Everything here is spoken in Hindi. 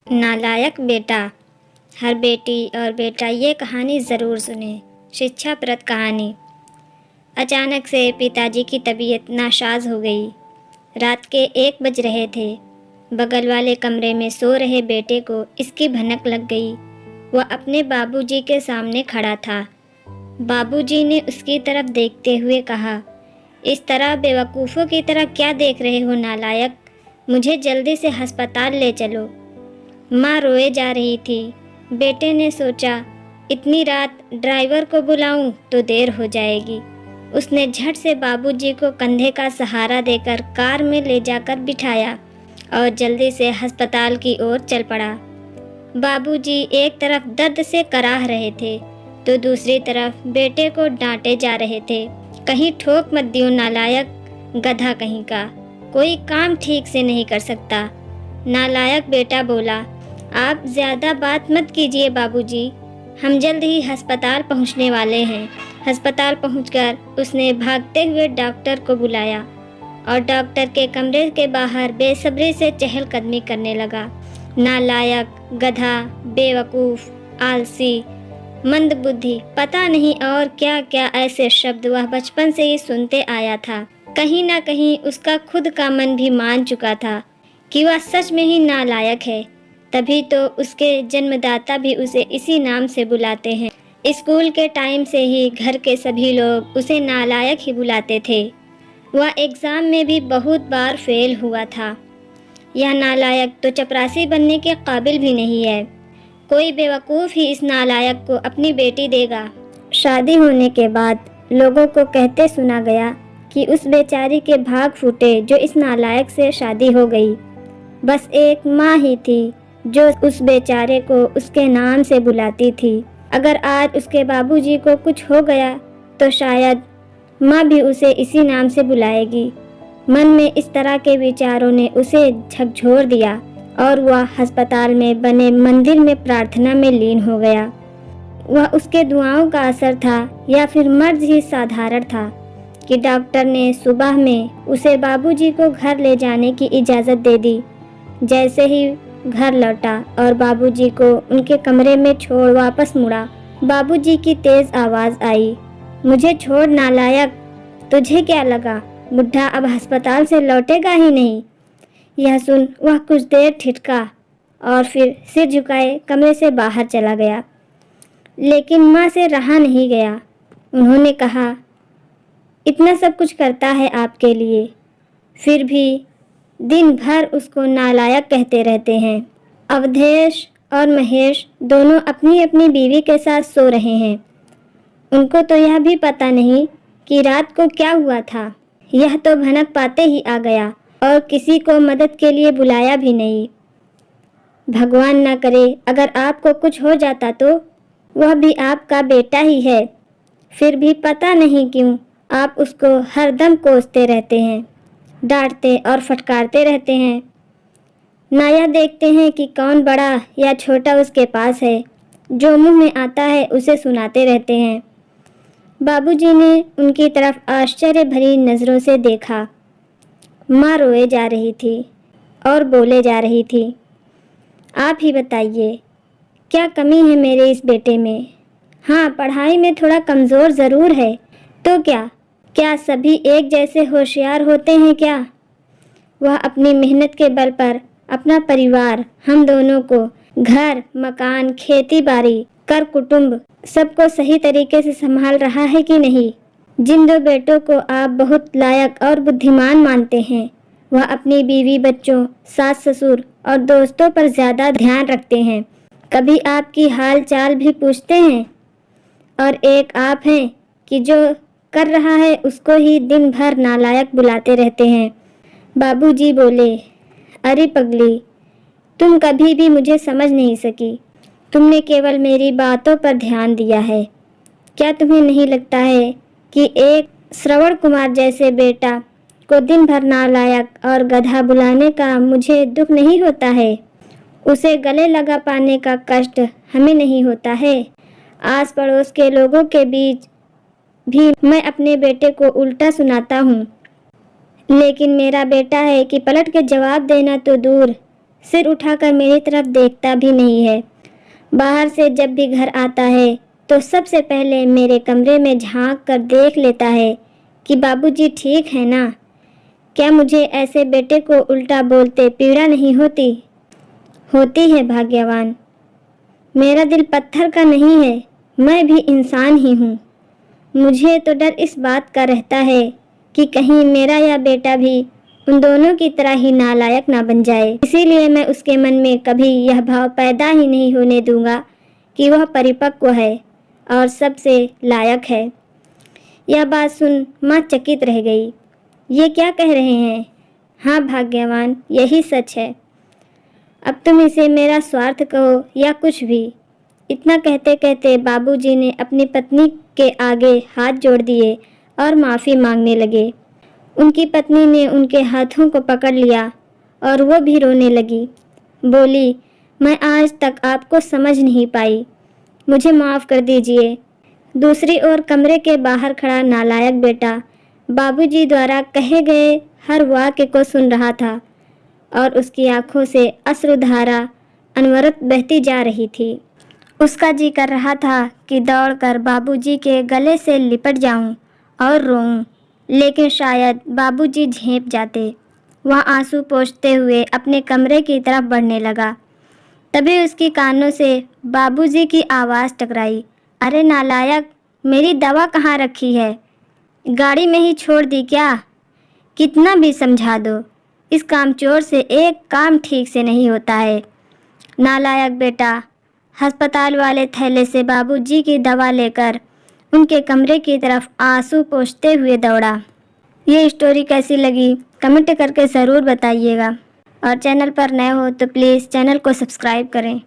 नालायक बेटा। हर बेटी और बेटा ये कहानी ज़रूर सुने। शिक्षाप्रद कहानी। अचानक से पिताजी की तबीयत नासाज हो गई। रात के 1 बज रहे थे। बगल वाले कमरे में सो रहे बेटे को इसकी भनक लग गई। वह अपने बाबूजी के सामने खड़ा था। बाबूजी ने उसकी तरफ देखते हुए कहा, इस तरह बेवकूफ़ों की तरह क्या देख रहे हो नालायक? मुझे जल्दी से अस्पताल ले चलो। माँ रोए जा रही थी। बेटे ने सोचा, इतनी रात ड्राइवर को बुलाऊं तो देर हो जाएगी। उसने झट से बाबूजी को कंधे का सहारा देकर कार में ले जाकर बिठाया और जल्दी से अस्पताल की ओर चल पड़ा। बाबूजी एक तरफ दर्द से कराह रहे थे तो दूसरी तरफ बेटे को डांटे जा रहे थे। कहीं ठोक मत दियो नालायक, गधा कहीं का, कोई काम ठीक से नहीं कर सकता। नालायक बेटा बोला, आप ज़्यादा बात मत कीजिए बाबूजी, हम जल्द ही अस्पताल पहुंचने वाले हैं। अस्पताल पहुंचकर उसने भागते हुए डॉक्टर को बुलाया और डॉक्टर के कमरे के बाहर बेसब्री से चहलकदमी करने लगा। नालायक, गधा, बेवकूफ़, आलसी, मंदबुद्धि, पता नहीं और क्या क्या ऐसे शब्द वह बचपन से ही सुनते आया था। कहीं ना कहीं उसका खुद का मन भी मान चुका था कि वह सच में ही नालायक है। तभी तो उसके जन्मदाता भी उसे इसी नाम से बुलाते हैं। स्कूल के टाइम से ही घर के सभी लोग उसे नालायक ही बुलाते थे। वह एग्ज़ाम में भी बहुत बार फेल हुआ था। यह नालायक तो चपरासी बनने के काबिल भी नहीं है। कोई बेवकूफ़ ही इस नालायक को अपनी बेटी देगा। शादी होने के बाद लोगों को कहते सुना गया कि उस बेचारी के भाग फूटे जो इस नालायक से शादी हो गई। बस एक माँ ही थी जो उस बेचारे को उसके नाम से बुलाती थी। अगर आज उसके बाबूजी को कुछ हो गया तो शायद माँ भी उसे इसी नाम से बुलाएगी। मन में इस तरह के विचारों ने उसे झकझोर दिया और वह अस्पताल में बने मंदिर में प्रार्थना में लीन हो गया। वह उसके दुआओं का असर था या फिर मर्ज ही साधारण था कि डॉक्टर ने सुबह में उसे बाबूजी को घर ले जाने की इजाज़त दे दी। जैसे ही घर लौटा और बाबूजी को उनके कमरे में छोड़ वापस मुड़ा, बाबूजी की तेज़ आवाज़ आई, मुझे छोड़ नालायक, तुझे क्या लगा बुढ़ा अब अस्पताल से लौटेगा ही नहीं? यह सुन वह कुछ देर ठिठका और फिर सिर झुकाए कमरे से बाहर चला गया। लेकिन माँ से रहा नहीं गया। उन्होंने कहा, इतना सब कुछ करता है आपके लिए, फिर भी दिन भर उसको नालायक कहते रहते हैं। अवधेश और महेश दोनों अपनी अपनी बीवी के साथ सो रहे हैं। उनको तो यह भी पता नहीं कि रात को क्या हुआ था। यह तो भनक पाते ही आ गया और किसी को मदद के लिए बुलाया भी नहीं। भगवान न करे अगर आपको कुछ हो जाता तो वह भी आपका बेटा ही है। फिर भी पता नहीं क्यों आप उसको हरदम कोसते रहते हैं, डांटते और फटकारते रहते हैं। ना यह देखते हैं कि कौन बड़ा या छोटा उसके पास है। जो मुंह में आता है उसे सुनाते रहते हैं। बाबूजी ने उनकी तरफ आश्चर्य भरी नज़रों से देखा। माँ रोए जा रही थी और बोले जा रही थी, आप ही बताइए क्या कमी है मेरे इस बेटे में? हाँ, पढ़ाई में थोड़ा कमज़ोर ज़रूर है, तो क्या सभी एक जैसे होशियार होते हैं क्या? वह अपनी मेहनत के बल पर अपना परिवार, हम दोनों को, घर, मकान, खेती बाड़ी, कर कुटुंब सबको सही तरीके से संभाल रहा है कि नहीं? जिन 2 बेटों को आप बहुत लायक और बुद्धिमान मानते हैं, वह अपनी बीवी, बच्चों, सास ससुर और दोस्तों पर ज़्यादा ध्यान रखते हैं। कभी आपकी हाल चाल भी पूछते हैं? और एक आप हैं कि जो कर रहा है उसको ही दिन भर नालायक बुलाते रहते हैं। बाबूजी बोले, अरे पगली, तुम कभी भी मुझे समझ नहीं सकी। तुमने केवल मेरी बातों पर ध्यान दिया है। क्या तुम्हें नहीं लगता है कि एक श्रवण कुमार जैसे बेटा को दिन भर नालायक और गधा बुलाने का मुझे दुख नहीं होता है? उसे गले लगा पाने का कष्ट हमें नहीं होता है? आस पड़ोस के लोगों के बीच भी मैं अपने बेटे को उल्टा सुनाता हूँ, लेकिन मेरा बेटा है कि पलट के जवाब देना तो दूर, सिर उठाकर मेरी तरफ देखता भी नहीं है। बाहर से जब भी घर आता है तो सबसे पहले मेरे कमरे में झांक कर देख लेता है कि बाबूजी ठीक है ना। क्या मुझे ऐसे बेटे को उल्टा बोलते पीड़ा नहीं होती? होती है भाग्यवान। मेरा दिल पत्थर का नहीं है, मैं भी इंसान ही हूँ। मुझे तो डर इस बात का रहता है कि कहीं मेरा या बेटा भी उन दोनों की तरह ही नालायक ना बन जाए। इसीलिए मैं उसके मन में कभी यह भाव पैदा ही नहीं होने दूंगा कि वह परिपक्व है और सबसे लायक है। यह बात सुन माँ चकित रह गई। ये क्या कह रहे हैं? हाँ भाग्यवान, यही सच है। अब तुम इसे मेरा स्वार्थ कहो या कुछ भी। इतना कहते कहते बाबूजी ने अपनी पत्नी के आगे हाथ जोड़ दिए और माफ़ी मांगने लगे। उनकी पत्नी ने उनके हाथों को पकड़ लिया और वो भी रोने लगी। बोली, मैं आज तक आपको समझ नहीं पाई, मुझे माफ़ कर दीजिए। दूसरी ओर कमरे के बाहर खड़ा नालायक बेटा बाबूजी द्वारा कहे गए हर वाक्य को सुन रहा था और उसकी आंखों से अश्रुधारा अनवरत बहती जा रही थी। उसका जी कर रहा था कि दौड़कर बाबूजी के गले से लिपट जाऊं और रोऊं, लेकिन शायद बाबूजी झेंप जाते। वह आंसू पोंछते हुए अपने कमरे की तरफ बढ़ने लगा। तभी उसकी कानों से बाबूजी की आवाज़ टकराई। अरे नालायक, मेरी दवा कहाँ रखी है? गाड़ी में ही छोड़ दी क्या? कितना भी समझा दो, इस कामचोर से एक काम ठीक से नहीं होता है। नालायक बेटा अस्पताल वाले थैले से बाबूजी की दवा लेकर उनके कमरे की तरफ आंसू पोंछते हुए दौड़ा। ये स्टोरी कैसी लगी कमेंट करके ज़रूर बताइएगा और चैनल पर नए हो तो प्लीज़ चैनल को सब्सक्राइब करें।